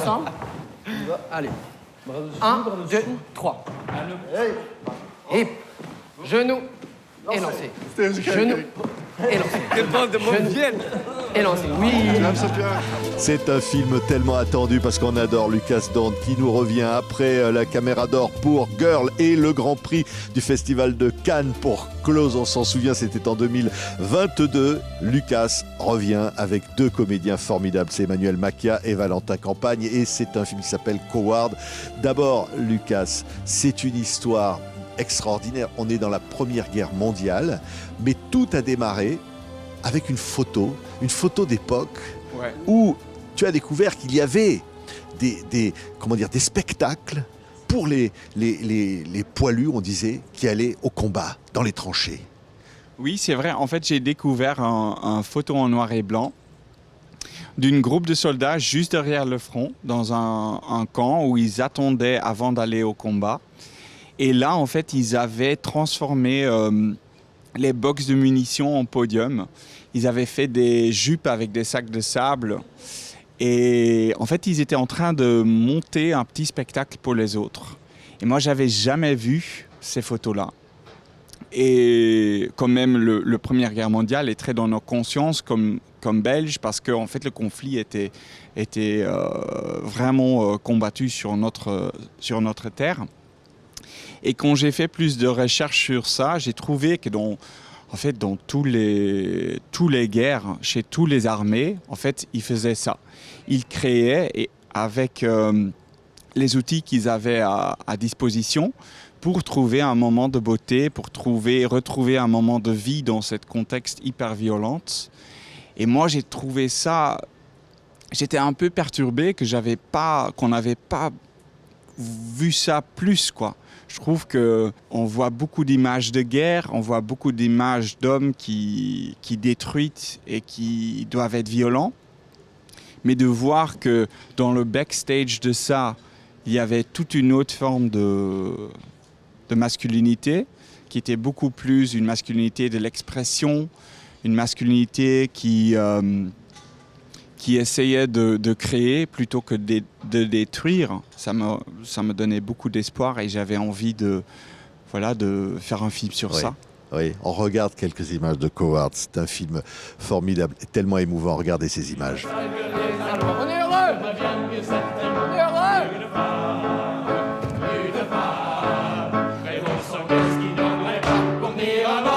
ensemble. Allez. 1, 2, 3. Hip. Genou. Et lancé. Genou. Et lancé. Genou. Et lancé. Oui. C'est un film tellement attendu parce qu'on adore Lucas Dont qui nous revient après la Caméra d'Or pour Girl et le Grand Prix du Festival de Cannes pour Close. On s'en souvient, c'était en 2022. Lucas revient avec deux comédiens formidables, c'est Emmanuel Macia et Valentin Campagne, et c'est un film qui s'appelle Coward. D'abord, Lucas, c'est une histoire extraordinaire. On est dans la Première Guerre mondiale, mais tout a démarré avec une photo d'époque où tu as découvert qu'il y avait des spectacles pour les poilus, on disait, qui allaient au combat, dans les tranchées. Oui, c'est vrai. En fait, j'ai découvert un photo en noir et blanc d'une groupe de soldats juste derrière le front, dans un camp où ils attendaient avant d'aller au combat. Et là, en fait, ils avaient transformé les box de munitions en podium. Ils avaient fait des jupes avec des sacs de sable. Et en fait, ils étaient en train de monter un petit spectacle pour les autres. Et moi, j'avais jamais vu ces photos-là. Et quand même, le Première Guerre mondiale est très dans nos consciences comme Belges, parce que en fait, le conflit était vraiment combattu sur notre terre. Et quand j'ai fait plus de recherches sur ça, j'ai trouvé que dans tous les guerres, chez toutes les armées, en fait, ils faisaient ça. Ils créaient, et avec les outils qu'ils avaient à disposition, pour trouver un moment de beauté, pour retrouver un moment de vie dans ce contexte hyper violent. Et moi, j'ai trouvé ça... J'étais un peu perturbé qu'on n'avait pas vu ça plus, quoi. Je trouve qu'on voit beaucoup d'images de guerre, on voit beaucoup d'images d'hommes qui détruisent et qui doivent être violents. Mais de voir que dans le backstage de ça, il y avait toute une autre forme de masculinité, qui était beaucoup plus une masculinité de l'expression, une masculinité qui essayait de créer plutôt que de détruire. Ça me donnait beaucoup d'espoir et j'avais envie de faire un film sur ça. Oui, on regarde quelques images de Coward. C'est un film formidable et tellement émouvant. Regardez ces images. On est heureux. On est heureux.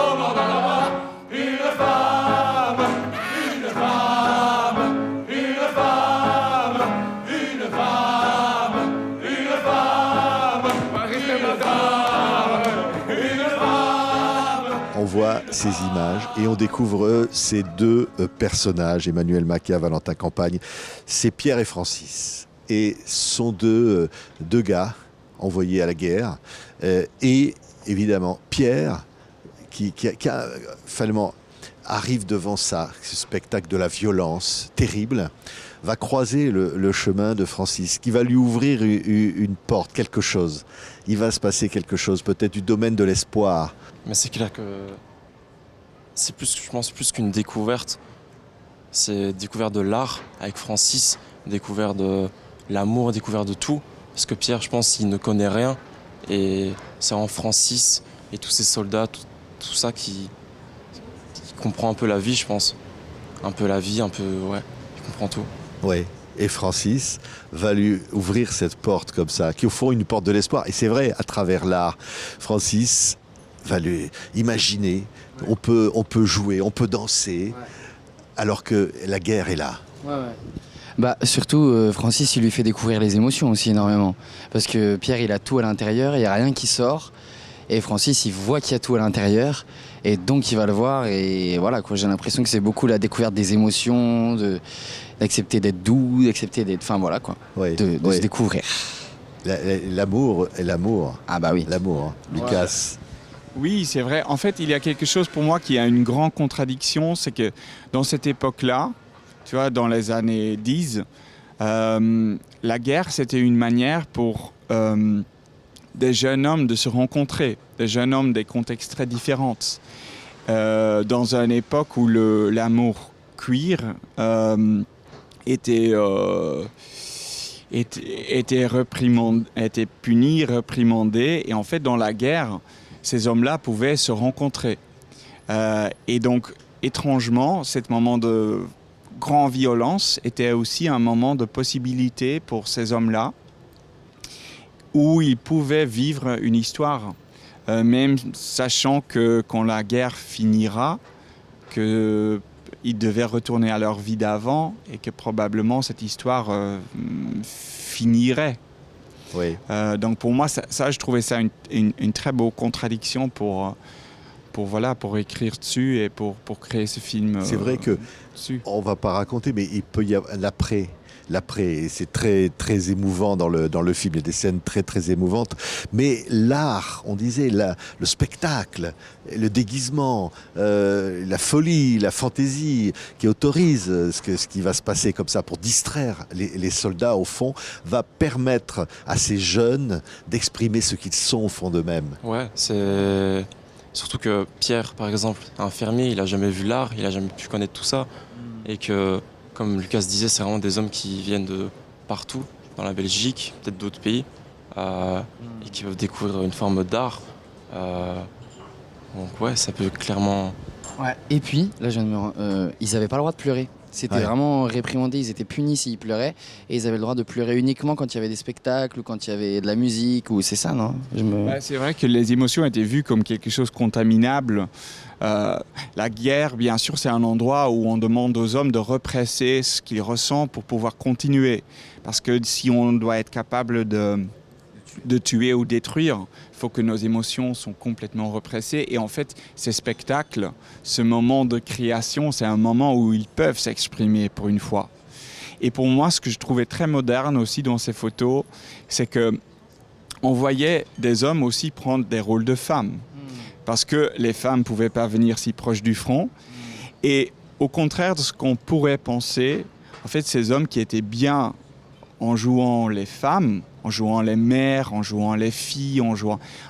On voit ces images et on découvre ces deux personnages, Emmanuel Macia, Valentin Campagne. C'est Pierre et Francis. Et sont deux gars envoyés à la guerre. Et évidemment, Pierre, qui finalement arrive devant ça, ce spectacle de la violence terrible, va croiser le chemin de Francis, qui va lui ouvrir une porte, quelque chose. Il va se passer quelque chose, peut-être du domaine de l'espoir. Mais c'est clair que c'est plus qu'une découverte. C'est découverte de l'art avec Francis, découverte de l'amour, découverte de tout. Parce que Pierre, je pense, il ne connaît rien. Et c'est en Francis et tous ces soldats, tout ça qui comprend un peu la vie, je pense. Un peu la vie, il comprend tout. Oui. Et Francis va lui ouvrir cette porte comme ça, qui au fond une porte de l'espoir. Et c'est vrai, à travers l'art, Francis va lui imaginer, on peut jouer, on peut danser, alors que la guerre est là. Surtout, Francis, il lui fait découvrir les émotions aussi énormément. Parce que Pierre, il a tout à l'intérieur, il n'y a rien qui sort. Et Francis, il voit qu'il y a tout à l'intérieur. Et donc, il va le voir. Et voilà, quoi, j'ai l'impression que c'est beaucoup la découverte des émotions, d'accepter d'être doux, d'accepter d'être... Enfin, voilà, quoi. De se découvrir. L'amour est l'amour. Ah bah oui. L'amour, Lucas. Oui, c'est vrai. En fait, il y a quelque chose pour moi qui a une grande contradiction. C'est que dans cette époque-là, tu vois, dans les années 10, la guerre, c'était une manière pour des jeunes hommes de se rencontrer, des jeunes hommes des contextes très différents. Dans une époque où l'amour queer était étaient punis, réprimandés. Et en fait, dans la guerre, ces hommes-là pouvaient se rencontrer. Et donc, étrangement, ce moment de grande violence était aussi un moment de possibilité pour ces hommes-là, où ils pouvaient vivre une histoire, même sachant que quand la guerre finira, qu'ils devaient retourner à leur vie d'avant et que probablement cette histoire finirait. Oui. Donc pour moi, ça, je trouvais ça une très beau contradiction pour écrire dessus et pour créer ce film. C'est vrai que dessus. On va pas raconter, mais il peut y avoir l'après. Et c'est très, très émouvant dans le film. Il y a des scènes très, très émouvantes. Mais l'art, on disait, le spectacle, le déguisement, la folie, la fantaisie qui autorise ce qui va se passer comme ça pour distraire les soldats, au fond, va permettre à ces jeunes d'exprimer ce qu'ils sont au fond d'eux-mêmes. Ouais, c'est... Surtout que Pierre, par exemple, un fermier, il n'a jamais vu l'art, il n'a jamais pu connaître tout ça. Et que, comme Lucas disait, c'est vraiment des hommes qui viennent de partout, dans la Belgique, peut-être d'autres pays, et qui peuvent découvrir une forme d'art. Donc ouais, ça peut clairement... Ouais. Et puis, là, ils n'avaient pas le droit de pleurer. C'était vraiment réprimandé, ils étaient punis s'ils pleuraient. Et ils avaient le droit de pleurer uniquement quand il y avait des spectacles ou quand il y avait de la musique. Ou c'est ça, non? C'est vrai que les émotions étaient vues comme quelque chose de contaminable. La guerre, bien sûr, c'est un endroit où on demande aux hommes de represser ce qu'ils ressentent pour pouvoir continuer. Parce que si on doit être capable de tuer ou détruire, il faut que nos émotions soient complètement repressées. Et en fait, ces spectacles, ce moment de création, c'est un moment où ils peuvent s'exprimer pour une fois. Et pour moi, ce que je trouvais très moderne aussi dans ces photos, c'est que on voyait des hommes aussi prendre des rôles de femmes. Parce que les femmes ne pouvaient pas venir si proches du front. Et au contraire de ce qu'on pourrait penser, en fait, ces hommes qui étaient bien en jouant les femmes, en jouant les mères, en jouant les filles, en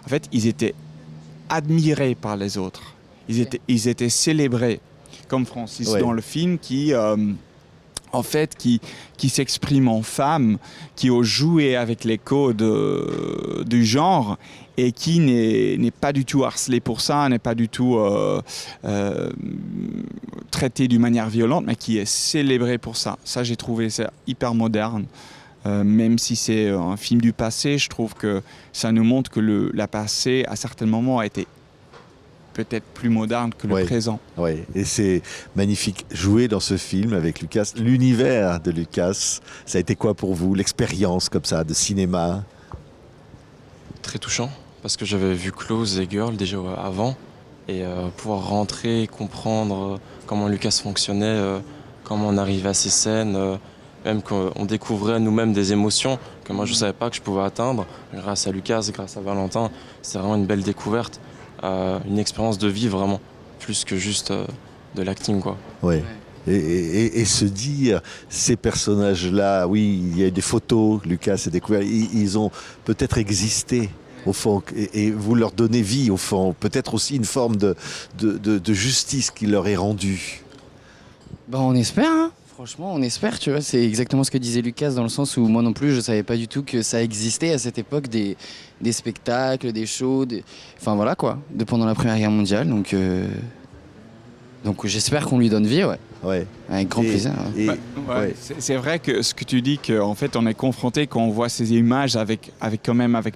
fait, ils étaient admirés par les autres. Ils étaient célébrés, comme Francis dans le film, qui s'exprime en femme, qui ose jouer avec les codes du genre et qui n'est pas du tout harcelé pour ça, n'est pas du tout traité d'une manière violente, mais qui est célébré pour ça. Ça, j'ai trouvé ça hyper moderne. Même si c'est un film du passé, je trouve que ça nous montre que la passé, à certains moments, a été peut-être plus moderne que le présent. Oui, et c'est magnifique. Jouer dans ce film avec Lucas, l'univers de Lucas, ça a été quoi pour vous, l'expérience comme ça de cinéma? Très touchant, parce que j'avais vu Close et Girl déjà avant, et pouvoir rentrer et comprendre comment Lucas fonctionnait, comment on arrivait à ces scènes, même qu'on découvrait nous-mêmes des émotions que moi je ne savais pas que je pouvais atteindre, grâce à Lucas, grâce à Valentin. C'est vraiment une belle découverte. Une expérience de vie vraiment, plus que juste de l'acting, quoi. Ouais. Et se dire, ces personnages-là, oui, il y a des photos, Lucas a découvert, ils ont peut-être existé au fond, et vous leur donnez vie au fond, peut-être aussi une forme de justice qui leur est rendue. Ben, on espère, hein. Franchement, on espère, tu vois, c'est exactement ce que disait Lucas, dans le sens où moi non plus, je savais pas du tout que ça existait à cette époque, des spectacles, des shows, enfin voilà quoi, pendant la Première Guerre mondiale, donc j'espère qu'on lui donne vie, ouais. Avec grand plaisir. C'est vrai que ce que tu dis, qu'en fait on est confronté quand on voit ces images avec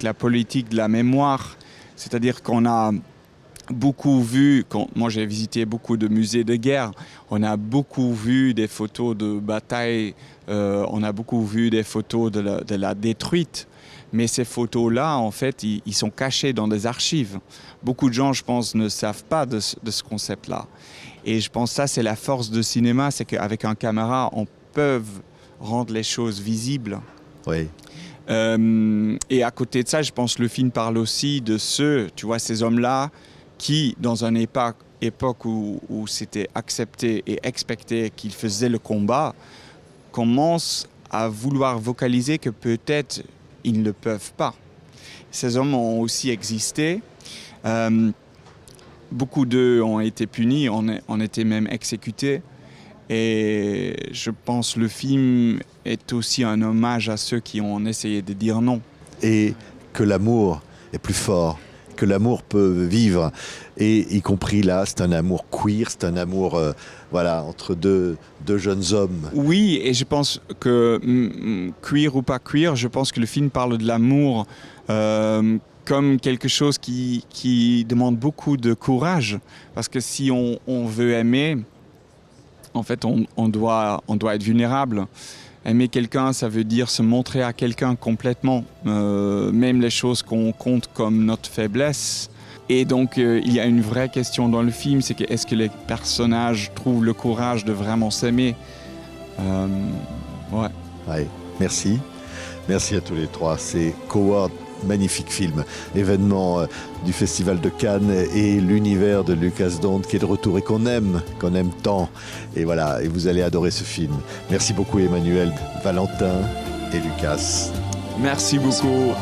la politique de la mémoire, c'est-à-dire qu'on a beaucoup vu, moi j'ai visité beaucoup de musées de guerre, on a beaucoup vu des photos de bataille, on a beaucoup vu des photos de la détruite, mais ces photos-là, en fait, ils sont cachés dans des archives. Beaucoup de gens, je pense, ne savent pas de ce concept-là. Et je pense que ça, c'est la force du cinéma, c'est qu'avec un caméra, on peut rendre les choses visibles. Oui. Et à côté de ça, je pense que le film parle aussi de ces hommes-là, qui, dans une époque où c'était accepté et expecté qu'ils faisaient le combat, commencent à vouloir vocaliser que peut-être ils ne le peuvent pas. Ces hommes ont aussi existé. Beaucoup d'eux ont été punis, ont été même exécutés. Et je pense que le film est aussi un hommage à ceux qui ont essayé de dire non. Et que l'amour est plus fort, que l'amour peut vivre, et y compris là, c'est un amour queer, c'est un amour entre deux jeunes hommes. Oui, et je pense que, queer ou pas queer, je pense que le film parle de l'amour comme quelque chose qui demande beaucoup de courage. Parce que si on veut aimer, en fait, on doit être vulnérable. Aimer quelqu'un, ça veut dire se montrer à quelqu'un complètement, même les choses qu'on compte comme notre faiblesse. Et donc, il y a une vraie question dans le film, c'est que est-ce que les personnages trouvent le courage de vraiment s'aimer? Ouais, merci. Merci à tous les trois. C'est Coward, magnifique film, événement du Festival de Cannes et l'univers de Lucas Dont qui est de retour et qu'on aime tant. Et voilà, et vous allez adorer ce film. Merci beaucoup Emmanuel, Valentin et Lucas. Merci beaucoup.